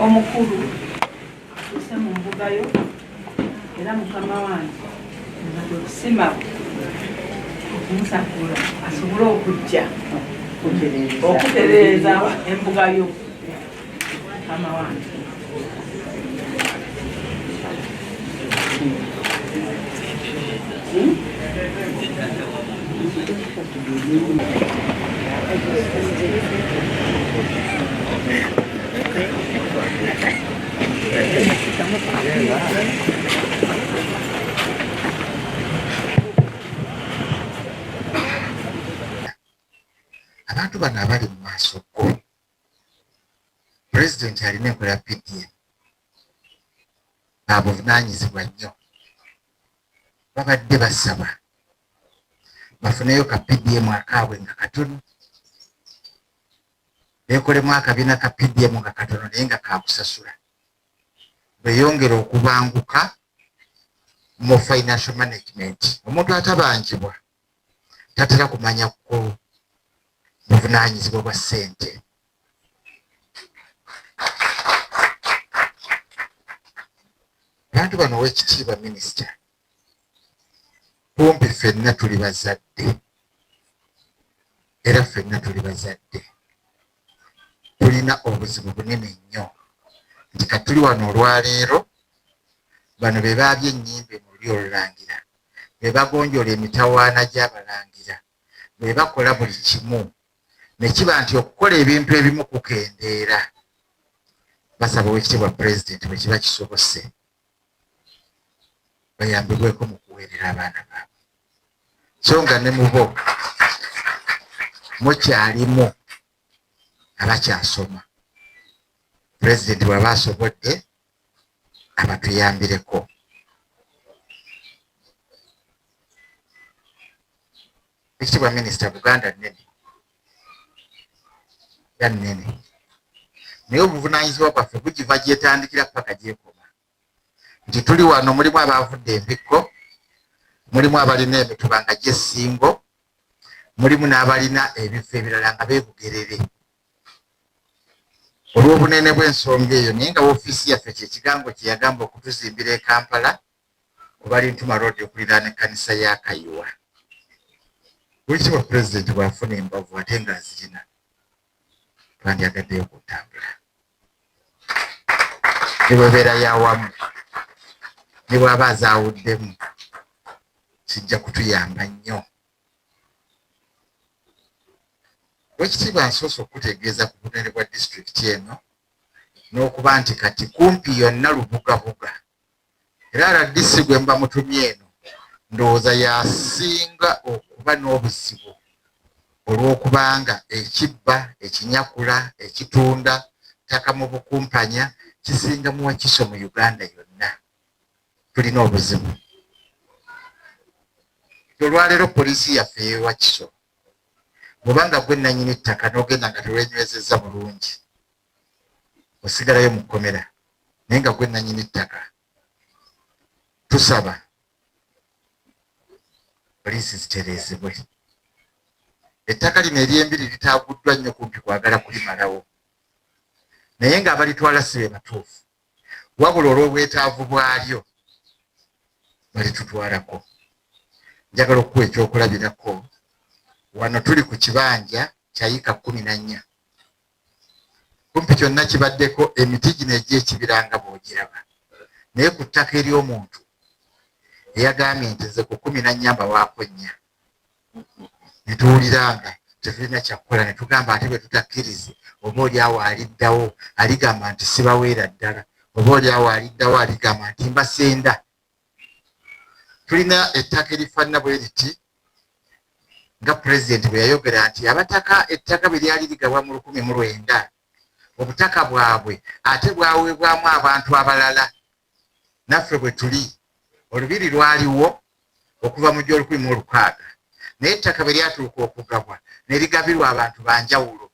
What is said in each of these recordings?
omukulu ese mu mbugayo era mukama wange okusima okumusakula asobole okujja okutereeza embugayo mukama wange. Abantu bano abali mu maaso go pulezidenti alina enkola ya PDM abuvunaanyizibwa nnyo babadde basaba bafuneyo ka PDM akaabwe nga katono beekolemu akabiina ka PDM nga katono naye nga kakusasula beyongera okubanguka mu financial management. Omuntu atabanjibwa tatera kumanya ku buvunaanyizibwa bwa ssente. Abantu bano ow'ekitiibwa minisita kumpi ffenna tuli bazadde era ffenna tuli bazadde tulina obuzibu bunene nnyo nti katuli wano olwaleero bano be baabye ennyimbe mu luli olulangira be bagonjoola emitawaana gy'abalangira be bakola buli kimu ne kiba nti okukola ebintu ebimu kukendeera. Basaba ow'ekitiibwa pulezidenti bwe kiba kisobose bayambibweko mu kuweerera abaana baabwe so nga ne mu bo mukyalimu abakyasoma. Pulezidenti bw'aba asobodde abatuyambireko. Ekitiibwa minisita Buganda nnene ya nnene naye obuvunaanyizibwa bwaffe bugiva gyetandikira paka gyekoma nti tuli wano mulimu abavudde embikko mulimu abalina emituba nga gy'essingo mulimu n'abalina ebifo ebirala nga beebugerere olw'obunene bw'ensonga eyo. Naye nga woofiisi yaffe kyekigambo kye yagamba okutuzimbira e Kampala kubali Ntuma Road okuliraana ekkanisa ya Kayiwa. Oweekitiibwa pulezidenti bw'afuna embavu ate ng'azirina twandyagaddeyo kutambula ne bwebeera yawamu ne bw'aba azaawuddemu kijja kutuyamba nnyo. Oweekitiibwa nsoose okutegeeza ku bunene bwa disitulikiti eno n'okuba nti kati kumpi yonna lubugabuga era RDC gwe mba mutumye eno ndowooza yasinga okuba n'obuzibu olw'okubanga ekibba ekinyakula ekitunda ttaka mu bukumpanya kisinga mu Wakiso mu Uganda yonna. Tulina obuzibu. Olwaleero poliisi yaffe y'e Wakiso bw'obanga gwe nannyini ttaka n'ogenda nga tolwenywezezza bulungi osigalayo mu kkomera naye nga gwe nannyini ttaka. Tusaba poliisi zitereezebwe. Ettaka lino ery'embiri litaaguddwa nnyo kumpi kwagala kulimalawo naye ng'abalitwala si be batuufu wabula olw'obwetaavu bwalyo balitutwalako. Njagala okuwa ekyokulabirako wano tuli ku kibanja kya yika 14 kumpi kyonna kibaddeko emiti gino egy'ekibira nga bw'ogiraba naye ku ttaka ery'omuntu eyagambye nti nze ku 14 mba waako 4 ne tuwuliranga tetulina kyakukola ne tugamba ate bwe tutakkirize oba oli awo aliddawo aligamba nti sibaweera ddala oba oli awo aliddawo aligamba nti mbasenda. Tulina ettaka erifaanana bwe riti nga pulezidenti bwe yayogera nti abataka ettaka bwe lyali ligabwa mu 1900 obutaka bwabwe ate bwaweebwamu abantu abalala. Naffe bwe tuli olubiri lwaliwo okuva mu G16 naye ettaka bwe lyatuuka okugabwa ne ligabirwa abantu banjawulo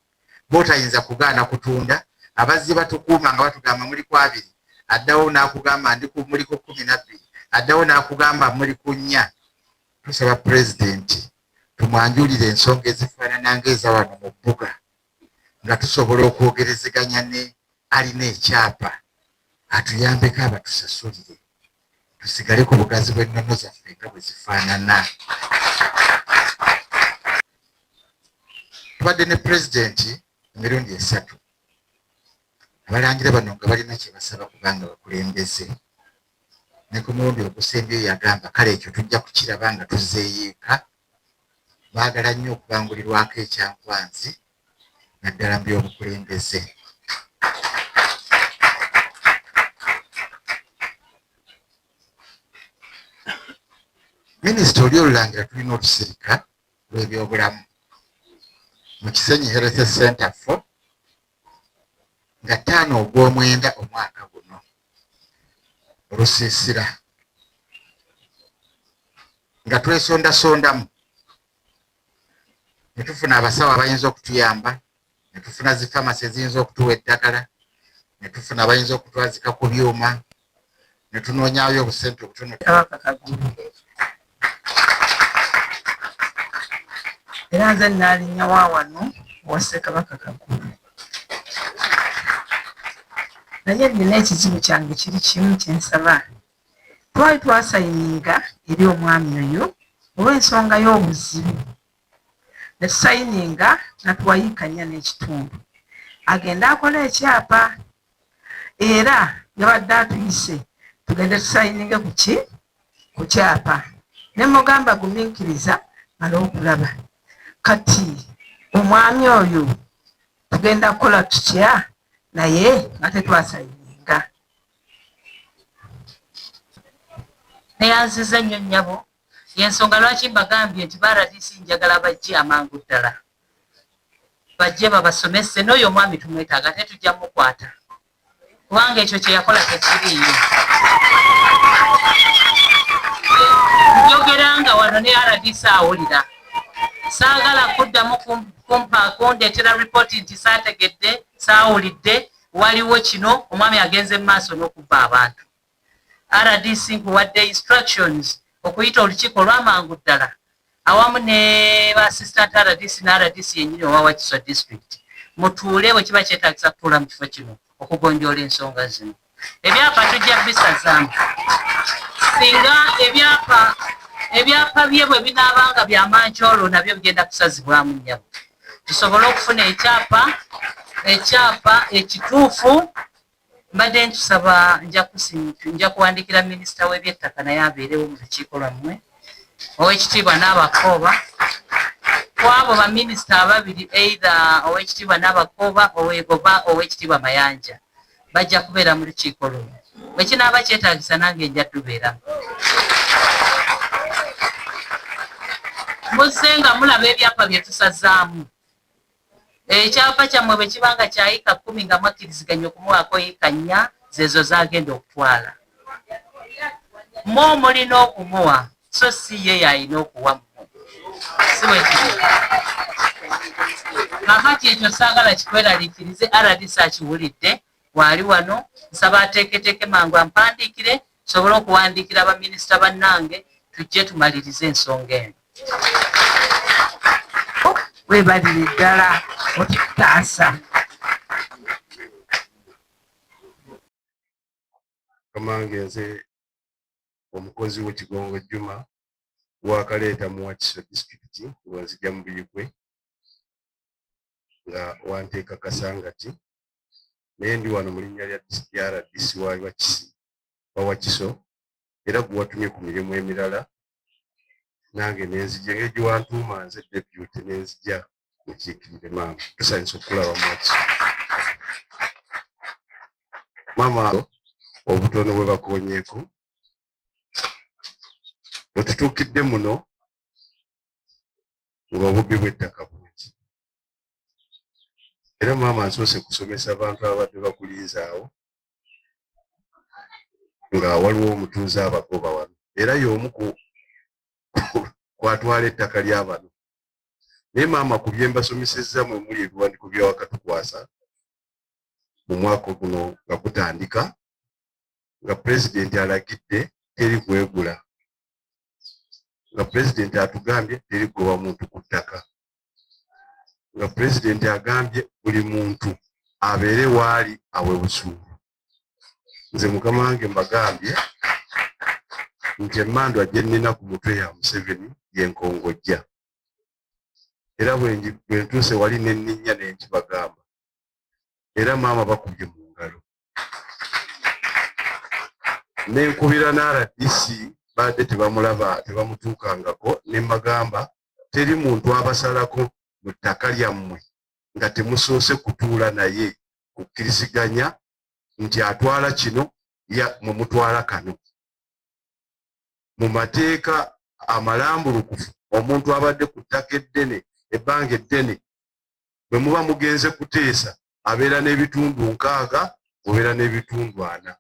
bootayinza kugaana kutunda. Abazzi batukuuma nga batugamba muli ku 2 addawo n'akugamba muli ku 12 addawo n'akugamba muli ku 4. Tusaba pulezidenti tumwanjulire ensonga ezifaanana ng'eza wano mu bbuga nga tusobola okwogerezeganya ne alina ekyapa atuyambeko abatusasulire tusigale ku bugazi bw'ennono zaffe nga bwe zifaanana. Tubadde ne pulezidenti emirundi 3. Abalangira bano nga balina kye basaba kubanga bakulembeze. Ne ku mulundi ogusembyeyo yagamba kale ekyo tujja kukiraba nga tuzzeeyo eka. Baagala nnyo okubangulirwako ekyankwanzi naddala mu by'obukulembeze. Minisita oli olulangira tulina olusirika lw'ebyobulamu mu Kisenyi Health Center 4 nga 5 Ogwomwenda omwaka guno olusiisira nga twesondasondamu ne tufuna abasawo abayinza okutuyamba, ne tufuna zi famasi eziyinza okutuwa eddagala, ne tufuna abayinza okutwazika ku byuma, ne tunoonyaayo obusente obutono. Era nze nnaalinya wa wano wa Ssekabaka Kagulu. Naye nina ekizibu kyange kiri kimu kye nsaba. Twali twasayininga eri omwami oyo olw'ensonga y'obuzibu. Ne tusayininga natuwayiikanya n'ekitundu. Agenda akola ekyapa era yabadde atuyise tugende tusayininge ku ki? Ku kyapa. Ne mugamba gumiikiriza mala okulaba. Kati omwami oyo tugenda kukola tutya naye nga tetwasayininga. Neyanziza nnyo nnyabo y'ensonga lwaki mbagambye nti RDC njagala bajje amangu ddala. Bajje babasomese n'oyo omwami tumwetaaga tetujja mukwata kubanga ekyo kye yakola tekiriiyo. Njogera nga wano ne RDC awulira. Saagala kuddamu kundeetera ripooti nti saategedde saawulidde waliwo kino omwami agenze mu maaso n'okubba abantu. RDC nkuwadde instructions okuyita olukiiko olw'amangu ddala awamu ne ba assistant RDC ne RDC yennyini owa Wakiso district mutuule bwe kiba kyetaagisa kutuula mu kifo kino okugonjoola ensonga zino. Ebyapa tujja bisazaamu singa ebyapa bye bwe binaabanga byamancoolo nabyo bigenda kusazibwamu nnyabo tusobole okufuna ekyapa ekituufu. Mbadde ntusaba nja kuwandiikira minisita w'ebyettaka naye abeerewo mu lukiiko lwammwe Oweekitiibwa Nabakooba ku abo baminisita ababiri either Oweekitiibwa Nabakooba oba Oweekitiibwa Mayanja bajja kubeera mu lukiiko luno. Bwe kinaaba kyetaagisa nange nja tubeeramu. Muzze nga mulaba ebyapa bye tusazaamu. Ekyapa kyammwe bwe kibanga kya yiika 10 nga mwakkiriziganya okumuwaako yiika 4 zezo zagenda okutwala. Mo mulina okumuwa so si ye yalina okuwa mmwe. Si bwe kiri. Kakati ekyo saagala kikweraliikirize RDC akiwulidde waali wano nsaba ateeketeeke mangu ampandiikire nsobole okuwandiikira baminisita bannange tujje tumalirize ensonga eno. Weebalire ddala otutaasa. Kamange nze omukozi w'Ekigongo Juma wakaleeta mu Wakiso district wanzija mu Buyigwe nga wanteeka kasangati naye ndi wano mu linnya lya RDC wa Wakiso era gwe watumye ku mirimu emirala nange nenzija engeri gye wantuuma nze deputy nenzija mukiikirire maama tusanyusa okulaba mu Wakiso. Maama obutono bwe bakoonyeeko bwe tutuukidde muno ng'obubbi bw'ettaka bungi era maama nsoose kusomesa abantu abadde bakulinzaawo nga waliwo omutuuze abagoba wano era y'omu kwatwala ettaka ly'abano. Naye maama ku bye mbasomesezza mwe muli ebiwandiiko by'awakatukwasa mu mwaka guno nga gutandika nga pulezidenti alagidde teri kwegula nga pulezidenti atugambye terigoba muntu ku ttaka, nga pulezidenti agambye buli muntu abeere waali awe busuulu. Nze mukama wange mbagambye nti emmandwa gye nnina ku mutwe ya Museveni y'enkongojja, era bwe ntuuse wali ne nninnya ne nkibagamba, era maama bakubye mu ngalo. Nenkubira n'RDC badde tebamulaba tebamutuukangako, ne mbagamba teri muntu abasalako mu ttaka lyammwe nga temusoose kutuula naye kukkiriziganya nti atwala kino mwe mutwala kano. Mu mateeka amalambulukufu omuntu abadde ku ttaka eddene ebbanga eddene bwe muba mugenze kuteesa abeera n'ebitundu 6 obeera n'ebitundu 4.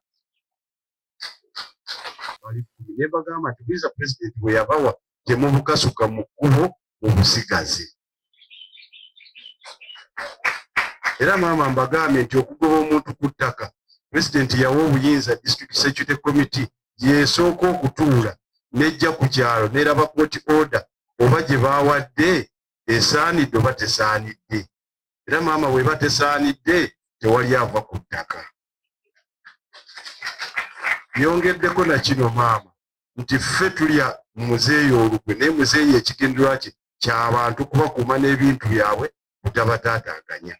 Ne bagamba nti bwiza pulezidenti bwe yabawa temubukasuka mu kkubo mu busigazi. Era maama mbagambye nti okugoba omuntu ku ttaka, pulezidenti yawa obuyinza district security committee gyesooka okutuula nejja ku kyalo neraba court order oba gye bawadde esaanidde oba tesaanidde. Era maama bweba tesaanidde tewali ava ku ttaka. Byongeddeko na kino maama nti ffe tulya muzeeyi olukwe, naye muzeeyi ekigendererwa kye ky'abantu kubakuuma n'ebintu byabwe butabataataaganya.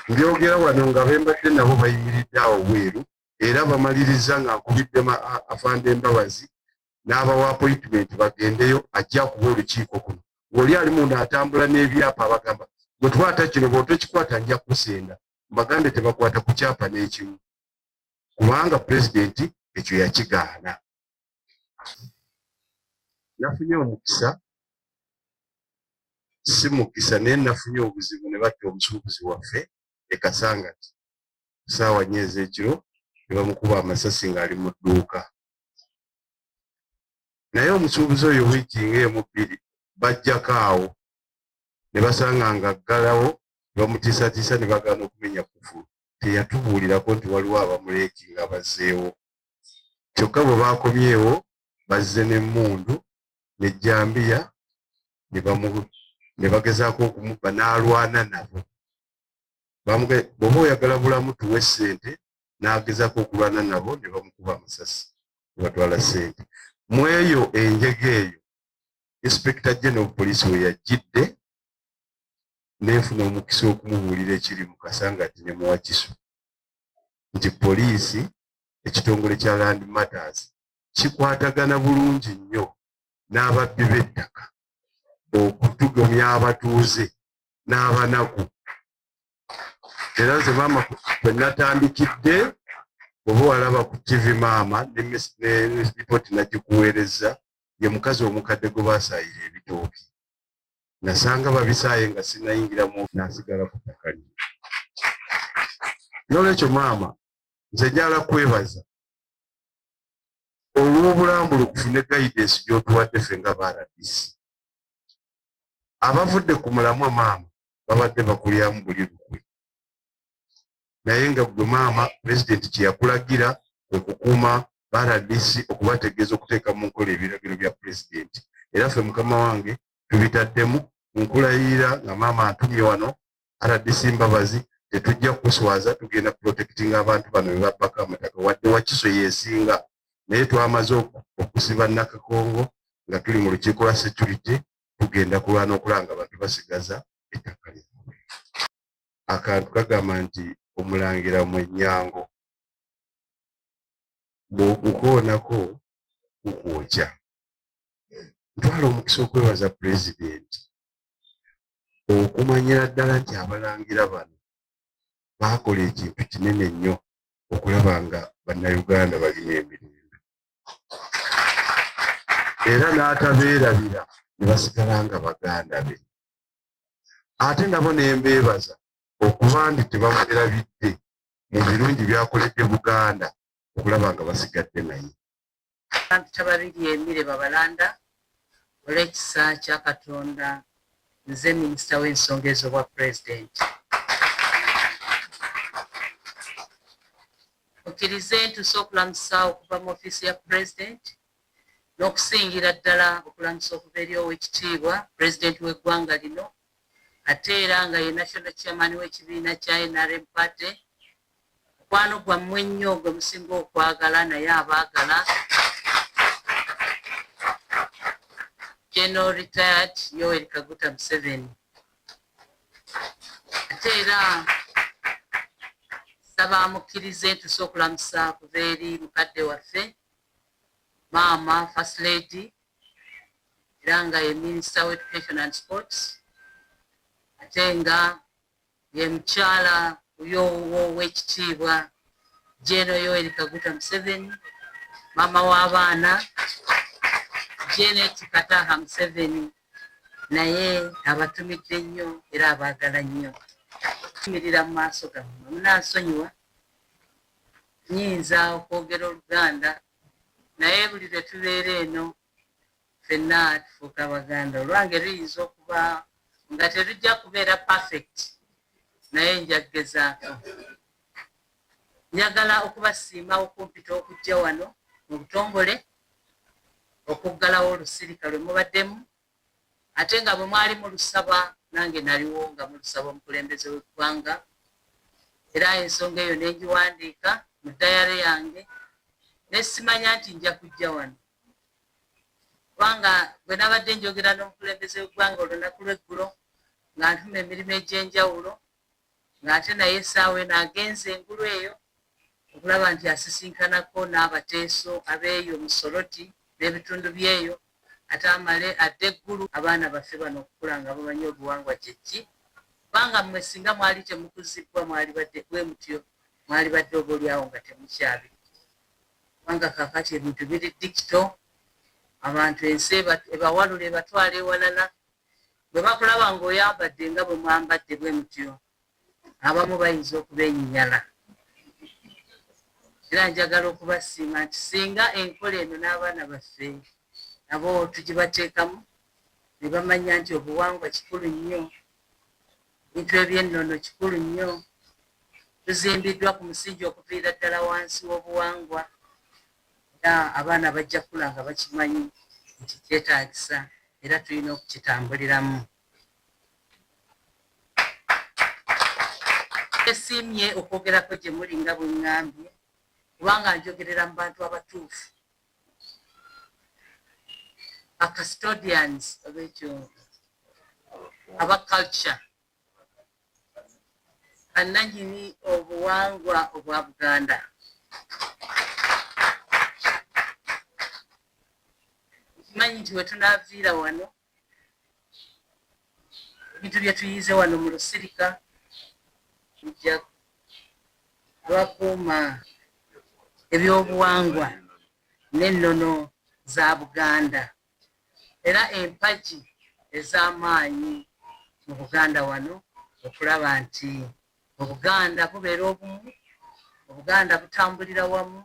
Mbyogera wano nga bembadde nabo bayimiridde awo bweru, era bamaliriza nga nkubidde afande Mbabazi n'abawa appointment bagendeyo ajja kuba olukiiko kuno. Ng'oli ali munda atambula n'ebyapa abagamba bwe twata kino bw'otokikwata nja kusenda. Mbagambe tebakwata ku kyapa n'ekimu, kubanga pulezidenti ekyo yakigaana. Nafunye omukisa, si mukisa naye nafunye obuzibu ne batta omusuubuzi waffe e Kasangati ssaawa 4 ez'ekiro ne bamukuba amasasi ng'ali mu dduuka. Naye omusuubuzi oyo wiiki ng'emu 2 bajjako awo ne basanga nga aggalawo ne bamutiisatiisa ne bagaana okumenya kufulu. Teyatubuulirako nti waliwo abamuleeki nga bazzeewo. Kyokka bwe baakomyewo bazze n'emmundu n'ejjambiya ne bagezaako okumubba n'alwana nabo. Bw'oba oyagala bulamu tuwe ssente, n'agezaako okulwana nabo ne bamukuba amasasi ne batwala ssente. Mu eyo enjega eyo Inspector General Police we yajjidde n'enfuna omukisa okumubuulira ekiri mu Kasangati ne mu Wakiso nti poliisi ekitongole kya Land Matters kikwatagana bulungi nnyo n'ababbi b'ettaka okutugomya abatuuze n'abanaku. Era nze maama kwe natandikidde, oba walaba ku TV maama ne ripooti nagikuweereza, ye mukazi omukadde gwe baasaayira ebitooki. Nasanga babisaaye nga sinayingiramu n'asigala ku ttaka lye. N'olwekyo maama nze njala kwebaza olw'obulambulukufu ne guidance gy'otuwadde ffe nga ba RDC. Abavudde ku mulamwa maama babadde bakulyamu buli lukwe, naye nga gwe maama pulezidenti kye yakulagira okukuuma ba RDC okubategeeza okuteeka mu nkola ebiragiro bya pulezidenti. Era ffe mukama wange tubitaddemu nkulayira nga maama antumye wano RDC Mbabazi tetujja kuswaza, tugenda protecting abantu bano be babbako amataka wadde Wakiso yeesinga, naye twamaze okusiba Nakakongo nga tuli mu lukiiko lwa security tugenda kulwana okulanga abantu basigaza ettaka lyabwe. Akantu kagamba nti omulangira Mwenyango bw'okukoonako kukwokya. Ntwala omukisa okwebaza pulezidenti okumanyira ddala nti abalangira bano baakola ekintu kinene nnyo okulaba nga bannayuganda balina emirembe, era n'atabeerabira ne basigala nga baganda be. Ate nabo ne mbeebaza okuba nti tebamulerabidde mu birungi byakoledde Buganda okulaba nga basigadde naye. Tababiri Emile Babalanda olw'ekisa kya Katonda, nze minisita w'ensonga ez'obwa pulezidenti. Mukkirize ntuuse okulamusa okuva mu ofiisi ya pulezidenti n'okusingira ddala okulamusa okuva eri ow'ekitiibwa pulezidenti w'eggwanga lino ate era nga ye national chairman w'ekibiina kya NRM party. Mukwano gwammwe ennyo gwe musinga okwagala naye abaagala General Retired Yoweri Kaguta Museveni. Ate era saba amukkirize ntuse okulamusa kuva eri mukadde waffe Maama First Lady era nga ye Minister of Education and Sports, ate nga ye mukyala oyowo w'ekitiibwa General Yoweri Kaguta Museveni, maama w'abaana Janet Kataha Museveni, naye abatumidde nnyo era abaagala nnyo. Tumirira mu maaso gammwe munansonyiwa nnyinza okwogera Oluganda naye buli lwe tubeera eno ffenna tufuuka Abaganda. Olwange luyinza okuba nga terujja kubeera perfect naye njagezaako. Njagala okubasiima okumpita okujja wano mu butongole okuggalawo olusirika lwe mubaddemu, ate nga bwe mwali mulusaba nange naliwo nga mulusaba omukulembeze w'eggwanga, era ensonga eyo nengiwandiika mu dayale yange nesimanya nti nja kujja wano kubanga bwe nabadde njogera n'omukulembeze w'eggwanga olunaku lw'eggulo nga ntuma emirimu egy'enjawulo ng'ate naye essaawa eno agenze engulu eyo okulaba nti asisinkanako n'abateeso abeeyo mu Soroti n'ebitundu byeyo, ate amale adde eggulu abaana baffe bano okukula nga bamanyi obuwangwa kyeki, kubanga mmwe singa mwali temukuzibwa mwali badde bwe mutyo, mwali badde obaolyawo nga temukyabi. Kubanga kakati ebintu biri dikito, abantu ensi ebawalula ebatwala ewalala, bwe bakulaba ng'oyambadde nga bwe mwambadde bwe mutyo abamu bayinza okubeenyinyala. Era njagala okubasiima nti singa enkola eno n'abaana baffe nabo tugibateekamu ne bamanya nti obuwangwa kikulu nnyo, bintu eby'ennono kikulu nnyo, tuzimbiddwa ku musingi okuviira ddala wansi w'obuwangwa, era abaana bajja kula nga bakimanyi nti kyetaagisa era tulina okukitambuliramu. Esiimye okwogerako gye muli nga bwe ŋŋambye kubanga njogerera mu bantu abatuufu, custodians ab'ekyo aba culture, bannannyini obuwangwa obwa Buganda. Kimanyi nti we tunaaviira wano ebintu bye tuyize wano mu lusirika bijja abakuuma ebyobuwangwa n'ennono za Buganda era empagi ez'amaanyi mu Buganda wano okulaba nti Obuganda bubeera obumu, Obuganda butambulira wamu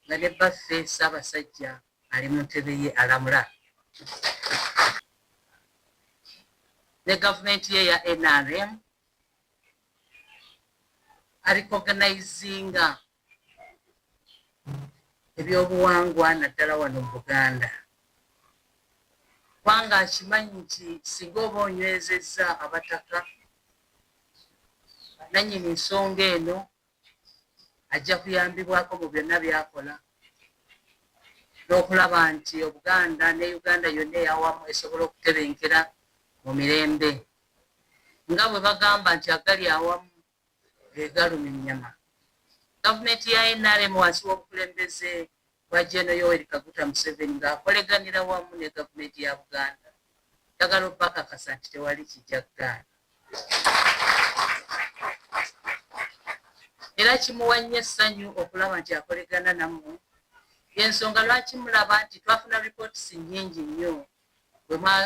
nga ne baffe Ssaabasajja ali mu ntebe ye alamula ne gavumenti ye ya NRM arecognizinga ebyobuwangwa naddala wano mu Buganda, kubanga akimanyi nti singa oba onywezezza abataka nannyini nsonga eno ajja kuyambibwako mu byonna byakola n'okulaba nti Obuganda ne Uganda yonna eyawamu esobola okutebenkera mu mirembe, nga bwe bagamba nti agali awamu gegaluma ennyama. Gavumenti ya NRM wansi w'obukulembeze bwa General Yoweri Kaguta Museveni ng'akoleganira wamu ne gavumenti ya Buganda, njagala okubakakasa nti tewali kijja kugaana. Era kimuwa nnyo essanyu okulaba nti akolegana nammwe, y'ensonga lwaki mulaba nti twafuna reports nnyingi nnyo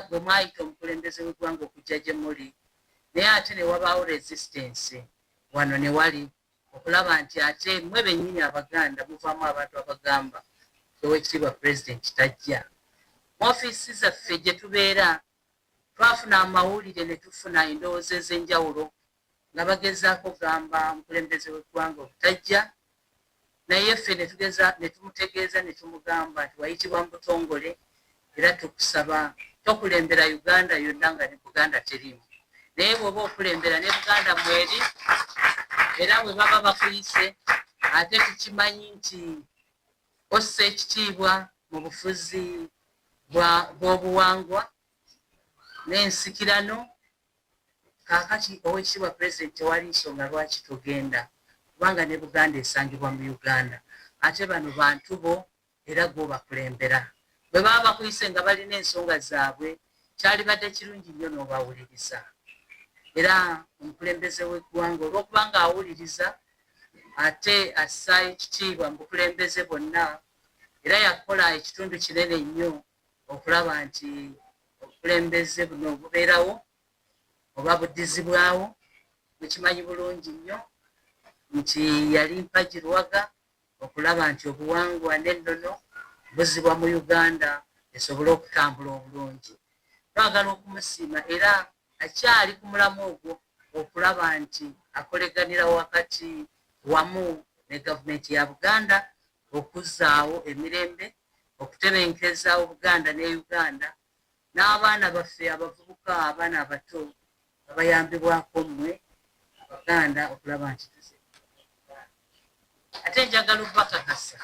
bwe mwayita omukulembeze w'eggwanga okujja gye muli, naye ate ne wabaawo resistance wano ne wali okulaba nti ate mmwe bennyini Abaganda muvaamu abantu abagamba Oweekitiibwa Pulezidenti tajja. Mu ofiisi zaffe gye tubeera twafuna amawulire ne tufuna endowooza ez'enjawulo nga bagezaako gamba omukulembeze w'eggwanga obutajja, naye ffe ne tugeza ne tumutegeeza ne tumugamba nti wayitibwa mu butongole era tukusaba tokulembera Uganda yonna nga ne Buganda terimu, naye bw'oba okulembera ne Buganda mweri era bwe baba bakuyise ate tukimanyi nti ossa ekitiibwa mu bufuzi bw'obuwangwa n'ensikirano. Kaakati owekitiibwa Pulezidenti tewali nsonga lwaki tugenda, kubanga ne Buganda esangibwa mu Uganda, ate bano bantu bo era gw'obakulembera. Bwe baba bakuyise nga balina ensonga zaabwe kyalibadde kirungi nnyo n'obawuliriza. Era omukulembeze w'eggwanga olw'okubanga awuliriza ate assaayo ekitiibwa mu bukulembeze bwonna, era yakola ekitundu kinene nnyo okulaba nti obukulembeze buno bubeerawo oba buddizibwawo. Mukimanyi bulungi nnyo nti yali mpagirwaga okulaba nti obuwangwa n'ennono buzibwa mu Uganda esobole okutambula obulungi. Twagala okumusiima era akyali ku mulamu ogwo okulaba nti akoleganira wakati wamu ne gavumenti ya Buganda okuzzaawo emirembe, okutebenkeza Obuganda ne Uganda, n'abaana baffe abavubuka, abaana abato abayambibwako mmwe Abaganda okulaba nti ate njagala okubakakasa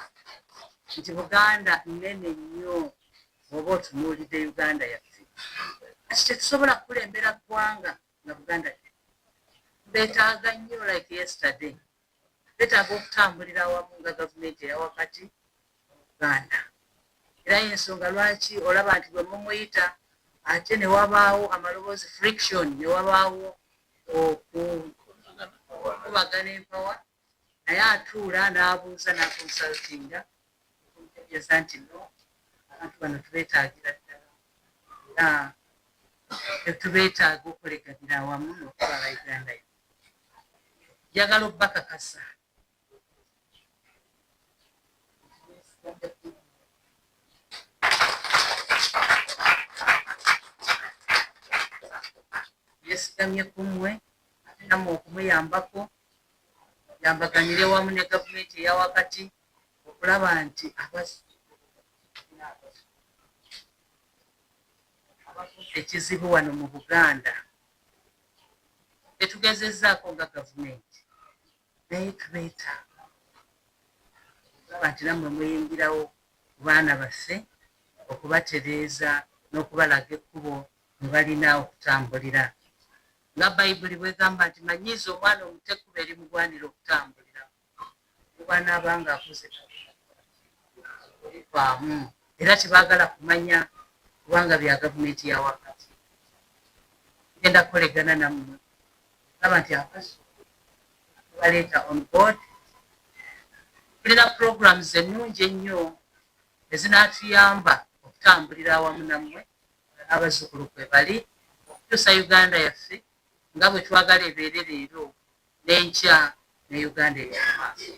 nti Buganda nnene nnyo bw'oba otunuulidde Uganda yaffe. Kati tetusobola kukulembera ggwanga nga Buganda beetaaga nnyo like yesterday, beetaaga okutambulira awamu nga gavumenti eyawakati Uganda. Era y'ensonga lwaki olaba nti bwe mumuyita ate ne wabaawo amaloboozi friction, ne wabaawo okubagana empawa, naye atuula n'abuuza n'akonsaltinga okutegeeza nti no, abantu bano tubeetaagira ddala era tubeetaaga okuleganira awamu n'okutwala Uganda yo. Njagala okubakakasa yesigamye ku mmwe ate nammwe okumuyambako, yambaganire wamu ne gavumenti eyawakati okulaba nti ekizibu wano mu Buganda tetugezezzaako nga gavumenti, naye tubeetaaga okulaba nti nammwe muyingirawo ku baana baffe okubatereeza n'okubalaga ekkubo mwe balina okutambulira. Nga Bayibuli bwegamba nti manyiiza omwana omuto ekkubo erimugwanira okutambulira, bw'anaabanga akuze olivaamu, era tebaagala kumanya kubanga bya gavumenti ya wakati. Genda kukolegana nammwe laba nti akaso baleeta on board. Tulina programs ennungi ennyo ezinaatuyamba okutambulira awamu nammwe abazzukulu kwe bali okutuusa Uganda yaffe nga bwe twagala ebeere leero n'enkya ne Uganda ey'amaaso.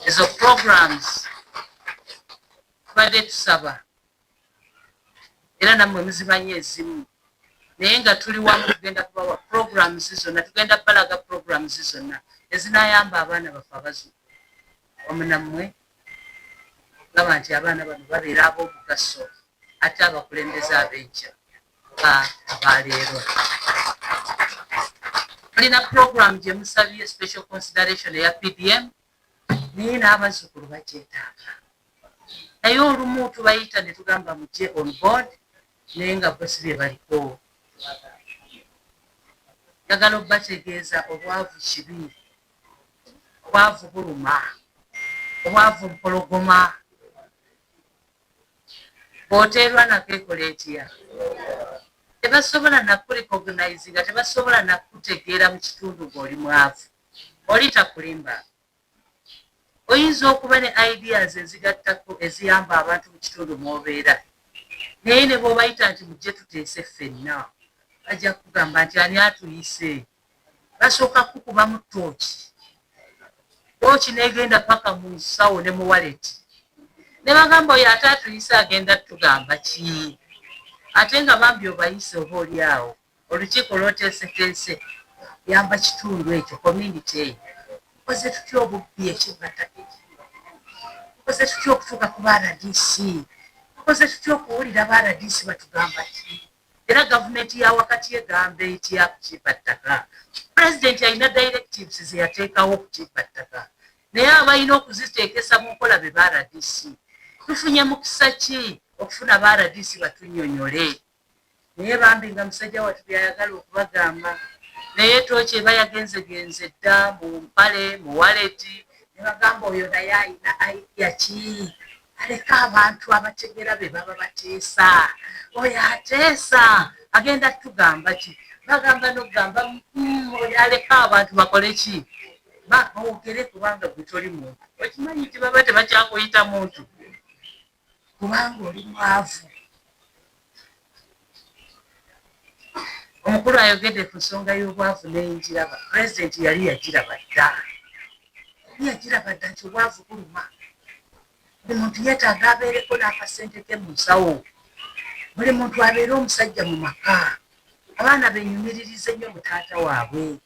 Ezo programs tubadde tusaba era nammwe muzimanyi ezimu, naye nga tuli wamu tugenda kubawa programs zonna, tugenda balaga programs zonna ezinaayamba abaana baffe abazzukulu wamu nammwe okulaba nti abaana bano babeera ab'omugaso ate abakulembeze ab'enkya abaleero. Tulina program gye musabye special consideration eya PDM, naye n'abazzukulu bagyetaaga, naye olumu tubayita ne tugamba mujje on board naye nga bosibye baliko. Njagala okubategeeza obwavu kibi, obwavu buluma, obwavu mpologoma. Bw'oteerwa nakeekola etya? Tebasobola nakurecognize nga tebasobola nakutegeera mu kitundu ng'oli mwavu, oli takulimba. Oyinza okuba ne ideas ezigattako eziyamba abantu mu kitundu mw'obeera, naye ne bw'obayita nti mujje tuteese ffenna, bajja kugamba nti ani atuyise. Basooka kukuba mu ttooki, ttooki n'egenda paka mu nsawo ne mu waleti, ne bagamba oyo ate atuyise agenda tugamba ki? Ate nga bambi obayise oba oli awo olukiiko lw'oteeseteese yamba kitundu ekyo, community eyo. Koze tutya obubbi ekibbata tukoze tutya okutuuka ku RDC, tukoze tutya okuwulira RDC batugamba ki, era gavumenti ya wakati egamba etya kukiipa ttaka. Pulezidenti alina directives ze yateekawo okukiipa ttaka, naye abalina okuziteekesa mu nkola be RDC. Tufunye mukisa ki okufuna RDC batunnyonnyole? Naye bambi nga musajja wattu byayagala okubagamba, naye tooki eba yagenzegenze dda mu mpale mu waleti ne bagamba oyo naye alina idea ki, aleka abantu abategera be baba bateesa. Oyo ateesa agenda tugamba ki? Bagamba n'okugamba oyo aleka abantu bakole ki? Baogere kubanga gwe toli muntu. Okimanyi nti baba tebakyakuyita muntu kubanga oli mwavu. Omukulu ayogedde ku nsonga y'obwavu n'enjiraba. Pulezidenti yali yagiraba dda. Yagiraba dda nti obwavu buluma. Buli muntu yeetaaga abeereko n'akasente ke mu nsawo. Buli muntu abeere omusajja mu maka. Abaana benyumiririze nnyo mu taata waabwe.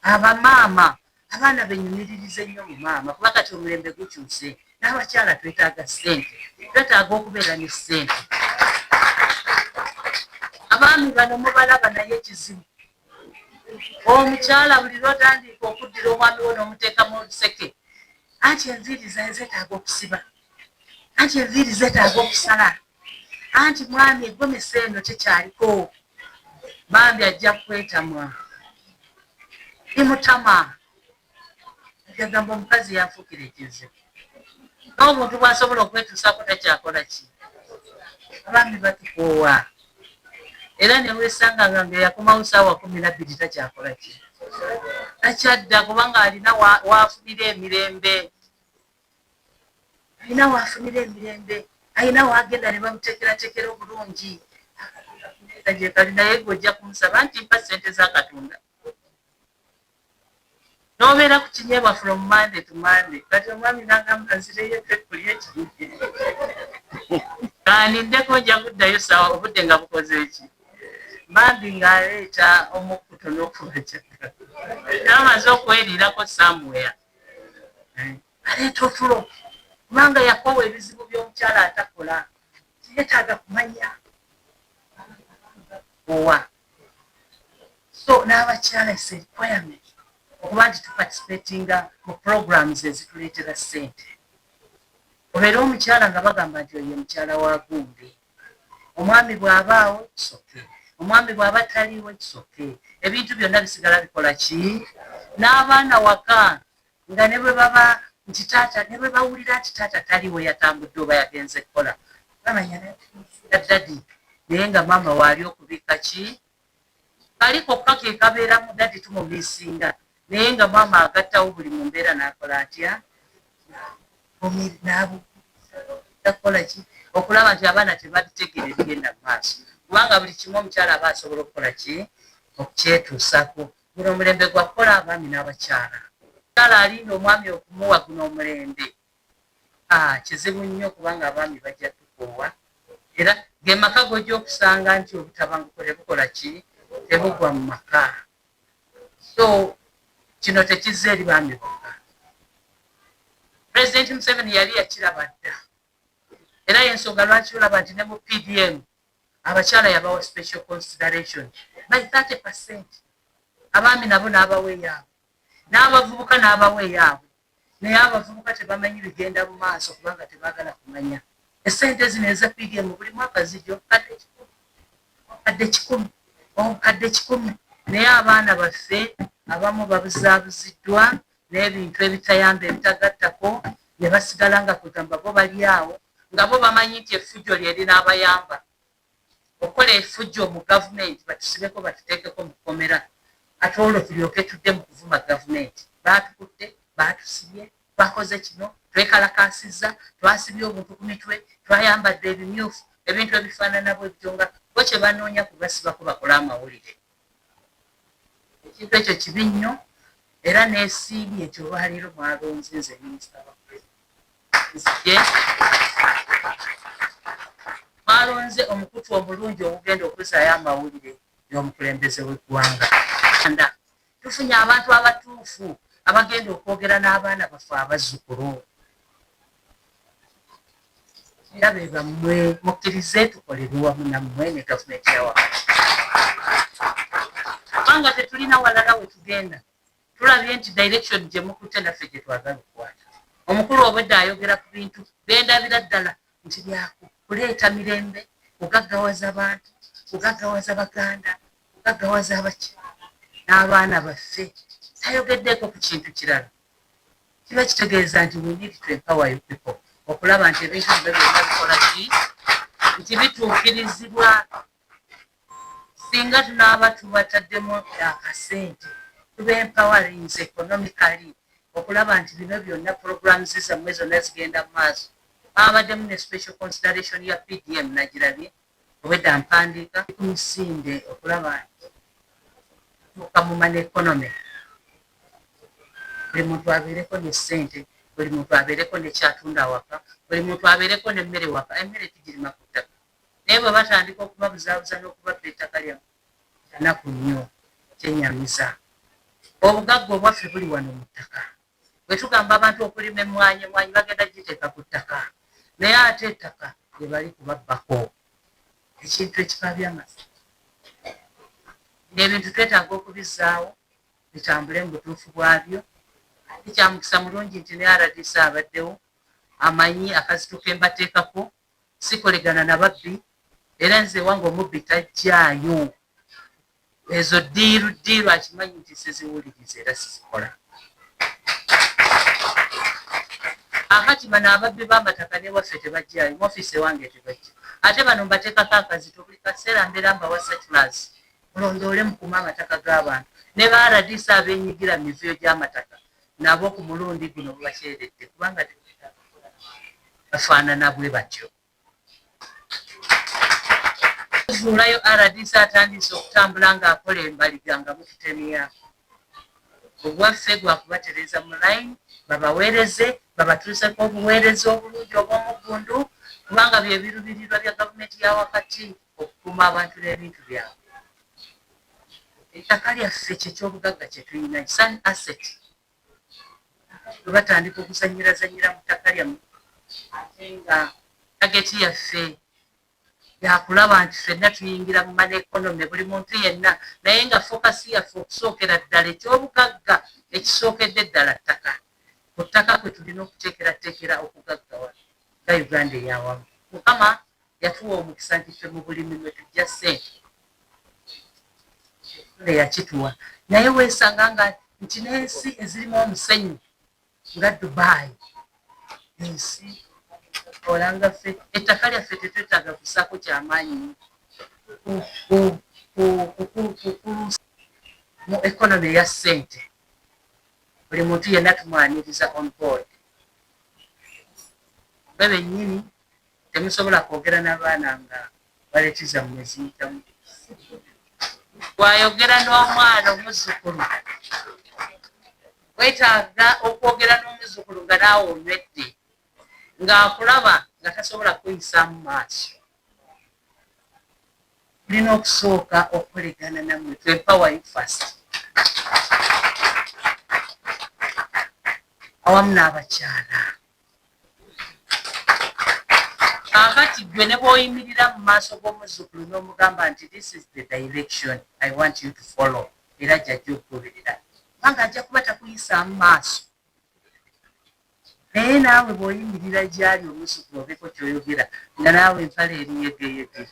Abamaama abaana benyumiririze nnyo mu maama kuba kati omulembe gukyuse. N'abakyala twetaaga ssente. Twetaaga okubeera ne ssente. Abaami bano mubalaba naye kizibu. Omukyala buli lw'otandika okuddira omwami we n'omuteekamu oluseke, anti enviiri zaye zeetaaga okusiba, anti enviiri zeetaaga okusala, anti mwami eggomesa eno tekyaliko. Bambi ajja kwetamwa imutama agamba omukazi yanfuukira ekizibu. N'omuntu bw'asobola okwetuusaako takyakola ki? Abaami batukoowa. Era ne weesanga nga yakomawo ssaawa 12 takyakola ki? Takyadda kubanga alina waafunira emirembe. Alina waafunira emirembe. Alina waagenda ne bamuteekerateekera obulungi. Gye kali naye gweojja kumusaba nti mpa ssente za Katonda. N'obeera ku kinyeebwa from Monday to Monday. Kati omwami n'agamba nzireyo kulya ekinye. Kandiddeko nja kuddayo ssaawa obudde nga bukoze eki? Bambi ng'aleeta omukkuto n'okubajjaga. N'amaze okweriirako somewhere. Aleeta otulo. Kubanga yakoowa ebizibu by'omukyala atakola. Yeetaaga kumanya. Owa. So n'abakyala is a requirement okuba nti tuparticipatinga mu programs ezituleetera ssente. Obeera omukyala nga bagamba nti oyo mukyala wa Gumbi. Omwami bw'abaawo kisoke. Omwami bw'aba taliiwo kisoke. Ebintu byonna bisigala bikola ki? N'abaana waka nga ne bwe baba nti taata ne bwe bawulira nti taata taliiwo yatambudde oba yagenze kukola. Bamanya dadi naye nga maama waali okubika ki? Kali kokka ke kabeeramu dadi tumumiisinga. Naye nga maama agattawo buli mu mbeera n'akola atya? Takola ki? Okulaba nti abaana tebabitegeera ebigenda mu maaso. Kubanga buli kimu omukyala aba asobola okukola ki? Okukyetuusako. Guno omulembe gwa kukola abaami n'abakyala. Omukyala alinda omwami okumuwa guno omulembe. Kizibu nnyo kubanga abaami bajja tukoowa. Era ge maka gojja okusanga nti obutabanguko tebukola ki? Tebugwa mu maka. So kino tekizza eri baami bokka. Pulezidenti Museveni yali yakiraba dda. Era y'ensonga lwaki olaba nti ne mu PDM abakyala yabawa special consideration by 30%. Abaami nabo n'abawa eyaabwe. N'abavubuka n'abawa eyaabwe. Naye abavubuka tebamanyi bigenda mu maaso kubanga tebaagala kumanya. Essente zino eza PDM buli mwaka zijja obukadde 10. Naye abaana baffe abamu babuzaabuziddwa n'ebintu ebitayamba ebitagattako ne basigala nga kugamba bo bali awo nga bo bamanyi nti effujjo lye linaabayamba. Okukola effujjo mu gavumenti batusibeko batuteekeko mu kkomera. Ate olwo tulyoke tudde mu kuvuma gavumenti. Baatukutte, baatusibye, twakoze kino, twekalakaasizza, twasibye obuntu ku mitwe, twayambadde ebimyufu, ebintu ebifaanana bwebityo nga bo kye banoonya kubasibako bakola amawulire. Ekintu ekyo kibi nnyo era n'esiibi ekyo olwaleero mwalonze nze minisita wa pulezidenti. Mwalonze omukutu omulungi ogugenda okuzaayo amawulire y'omukulembeze w'eggwanga. Tufunye abantu abatuufu abagenda okwogera n'abaana baffe abazzukulu. ndabe bammwe mukkirize tukolere wamu nammwe ne gavumenti ya wakati kubanga tetulina walala we tugenda tulabye nti direction gye mukutte naffe gye twagala okukwata omukulu obwedde ayogera ku bintu bendabira ddala nti kuleeta mirembe kugaggawaza bantu kugaggawaza baganda kugaggawaza abakyala n'abaana baffe tayogeddeeko ku kintu kirala kiba kitegeeza nti we need to empower you people okulaba nti ebintu byo byonna bikola ki nti bituukirizibwa singa tunaaba tubataddemu akasente tuba empowering economically okulaba nti bino byonna programs zammwe zonna zigenda mu maaso babaddemu ne special consideration ya PDM nagirabye obwedda mpandiika ku misinde okulaba nti tuuka mu man economy buli muntu abeereko ne ssente buli muntu abeereko ne kyatunda awaka buli muntu abeereko n'emmere waka emmere tugirima ku ttaka naye bwe batandika okubabuzaabuza n'okubabba ettaka lyamu tanaku nnyo kyenyamiza obugagga obwaffe buli wano mu ttaka bwe tugamba abantu okulima emmwanyi bagenda giteeka ku ttaka naye ate ettaka lye bali kubabbako ekintu ekikabyamasa n'ebintu twetaaga okubizaawo bitambule mu butuufu bwabyo ekyamukisa mulungi nti ne RDC abaddewo amanyi akazito ke mbateekako sikolegana na babbi era nze wange omubbi tajjaayo ezo ddiiru akimanyi nti siziwuliriza era sizikola akatima n'ababbi b'amataka newaffe tebajjaayo mu ofiisi ewange tebajja ate bano mbateekako akazito buli kaseera mbeera mbawa circulars mulondoole mukuuma amataka g'abantu ne ba RDC abeenyigira mu mivuyo gy'amataka nabo ku mulundi guno bakyeredde kubanga bafaanana bwe batyo zuulayo RDC atandise okutambula ng'akola embaliga nga mututemya obwaffe gwakubatereza mu line babaweereze babatuuseko obuweereza obulungi obw'omuggundu kubanga bye birubirirwa bya gavumenti ya wakati okukuuma abantu n'ebintu byabwe ettaka lyaffe kyekyobugagga kye tulina sun asset bwe batandika okuzanyirazanyira mu ttaka lyamu ate nga tageti yaffe yakulaba nti ffenna tuyingira mu man economy buli muntu yenna naye nga fokasi yaffe okusookera ddala ekyobugagga ekisookedde ddala ttaka ku ttaka kwe tulina okuteekerateekera okugaggawa nga Uganda eyawamu mukama yatuwa omukisa nti ffe mu bulimi mwe tujja ssente yakituwa naye weesanga nga nti n'ensi ezirimu omusenyu nga Dubai ensi olanga ffe ettaka lyaffe tetwetaaga kusaako kyamaanyi mu economy ya ssente buli muntu yenna tumwaniriza on board be bennyini temusobola kwogera n'abaana nga baletiza mu neziyitamu wayogera n'omwana omuzzukulu wetaaga okwogera n'omuzzukulu nga naawe onywedde ng'akulaba nga tasobola kuyisa mu maaso tulina okusooka okukolegana nammwe to empower you first awamu n'abakyala kakati gwe ne bw'oyimirira mu maaso g'omuzzukulu n'omugamba nti this is the direction I want you to follow era jjajja okugoberera kubanga ajja kuba takuyisa mu maaso naye naawe bw'oyimirira gyali omuzzukulu obeeko ky'oyogera nga naawe empale eriyegeyege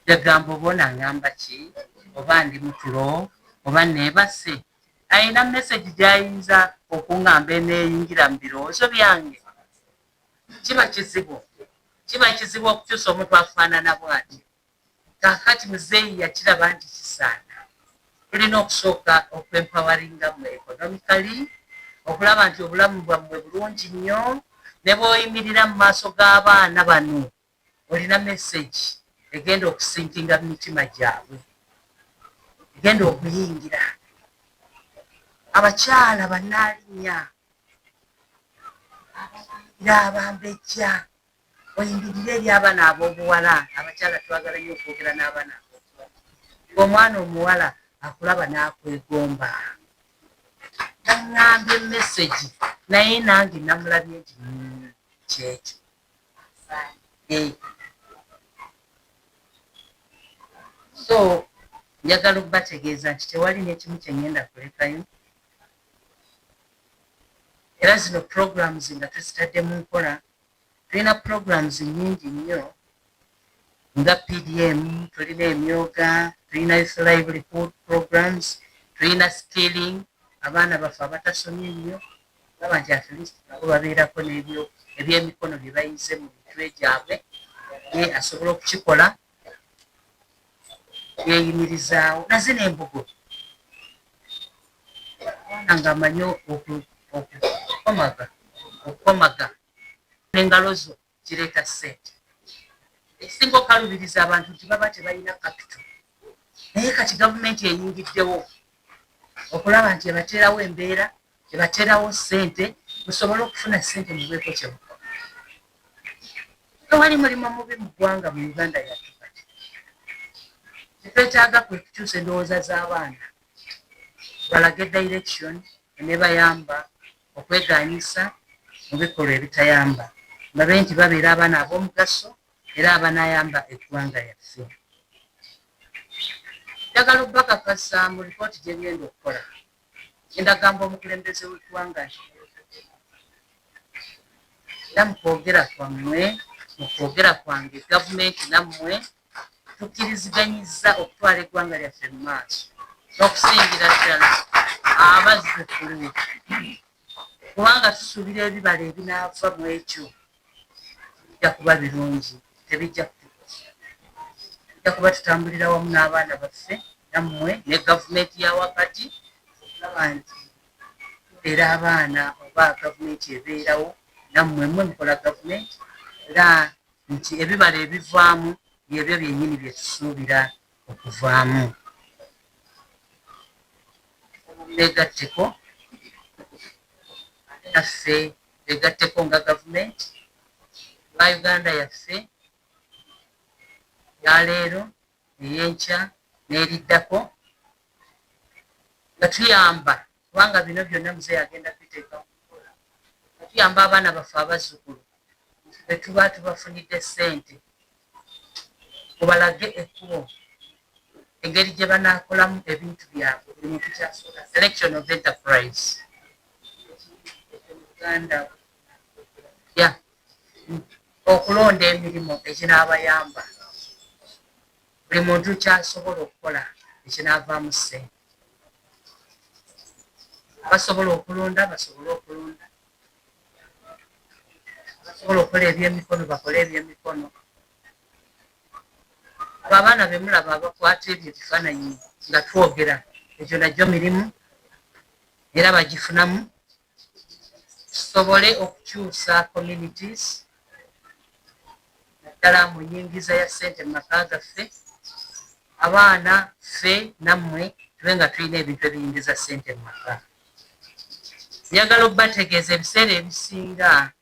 yagamba oba onaŋŋamba ki oba ndi mutulo oba neebase ayina message gy'ayinza okuŋŋamba eneeyingira mu birowoozo byange kiba kizibu okukyusa omuntu afaanana bw'ati kakati muzeeyi yakiraba nti kisaana tulina okusooka okwempawaringa mu economically okulaba nti obulamu bwammwe bulungi nnyo ne bw'oyimirira mu maaso g'abaana bano olina message egenda okusinkinga mu mitima gyabwe egenda okuyingira abakyala bannaalinnya abambejja oyimbirire eri abaana ab'obuwala abakyala twagala nnyo okwogera n'abaana ab'obuwala omwana omuwala akulaba n'akwegomba naŋŋambye message naye nange namulabye nti kyekyo So njagala okubategeeza nti tewali n'ekimu kye ngenda kulekayo, era zino programs nga tuzitadde mu nkola. Tulina programs nnyingi nnyo nga PDM, tulina emyoga, tulina youth livelihood programs, tulina skilling. Abaana baffe abatasomye nnyo laba nti at least nabo babeerako ebyemikono bye bayize mu mitwe gyabwe, ye asobola okukikola yeyimirizaawo. nazina embugo abaana ng'amanyi okukomaga n'engalo zo kireeta ssente. Ekisinga okalubiriza abantu nti baba tebalina kapito, naye kati gavumenti eyingiddewo okulaba nti ebateerawo embeera, ebateerawo ssente, musobole okufuna ssente mubeeko kye mukola. Tewali mulimu mubi mu ggwanga mu Uganda yattu kati. Kyetwetaaga kwe kukyusa endowooza z'abaana, balage direction enebayamba okweganyisa mu bikolwa ebitayamba, babe nti babeera abaana ab'omugaso era abanayamba eggwanga yaffe. Njagala okubakakasa mu lipooti gye ngenda okukola. Ngenda gamba omukulembeze w'eggwanga nti era mu kwogera kwammwe, mu kwogera kwange, gavumenti nammwe tukkiriziganyiza okutwala eggwanga lyaffe mu maaso n'okusingira ddala abazzukulu, kubanga tusuubira ebibala ebinaava mu ekyo bijja kuba birungi, tebijja kutukosa. Tujja kuba tutambulira wamu n'abaana baffe nammwe ne gavumenti ya wakati okulaba nti tubeera abaana oba gavumenti ebeerawo nammwe mmwe mukola gavumenti, era nti ebibala ebivaamu byebyo byennyini bye tusuubira okuvaamu. Beegatteko naffe, beegatteko nga gavumenti ba Uganda yaffe yaleero, ey'enkya n'eriddako, nga tuyamba, kubanga bino byonna muzeeyi agenda kubiteeka mu kukola, nga tuyamba abaana baffe abazzukulu be tuba tubafunidde ssente, mubalage ekkubo, engeri gye banaakolamu ebintu byabwe. Buli muntu kyasobola, selection of enterprise. Uganda okulonda emirimu ekinaabayamba, buli muntu kyasobola okukola ekinaavaamu ssente. Basobola okulonda, basobole okulonda, basobola okukola ebyemikono, bakole ebyemikono. Abo abaana be mulaba abakwata ebyo ebifaananyi nga twogera, ekyo najjo mirimu era bagifunamu. Tusobole okukyusa communities naddala mu nnyingiza ya ssente mu maka gaffe. Abaana ffe nammwe tube nga tulina ebintu ebiyingiza ssente mu maka. Njagala okubategeeza ebiseera ebisinga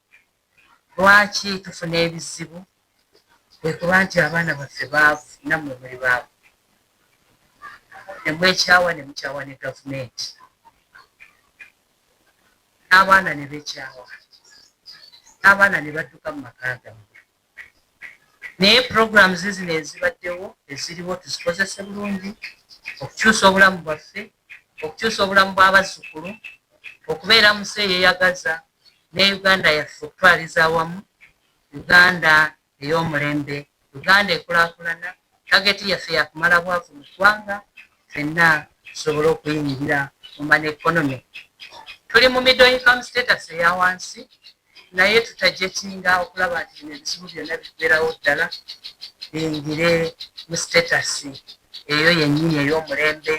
lwaki tufuna ebizibu, kwe kuba nti abaana baffe baavu, nammwe muli baavu, ne mwekyawa ne mukyawa ne gavumenti, n'abaana ne beekyawa, n'abaana ne badduka mu maka gammwe. Naye programs zino ezibaddewo eziriwo tuzikozese bulungi okukyusa obulamu bwaffe, okukyusa obulamu bw'abazzukulu, okubeera mu nsi eyeeyagaza ne Uganda yaffe okutwaliza awamu, Uganda ey'omulembe, Uganda ekulaakulana. Tageti yaffe yakumala bwavu mu ggwanga, ffenna tusobole okuyingira mu man economy. Tuli mu middle income status eya wansi, naye tutajetinga okulaba nti bino ebizibu byonna bibeerawo ddala, biyingire mu status eyo yennyini ey'omulembe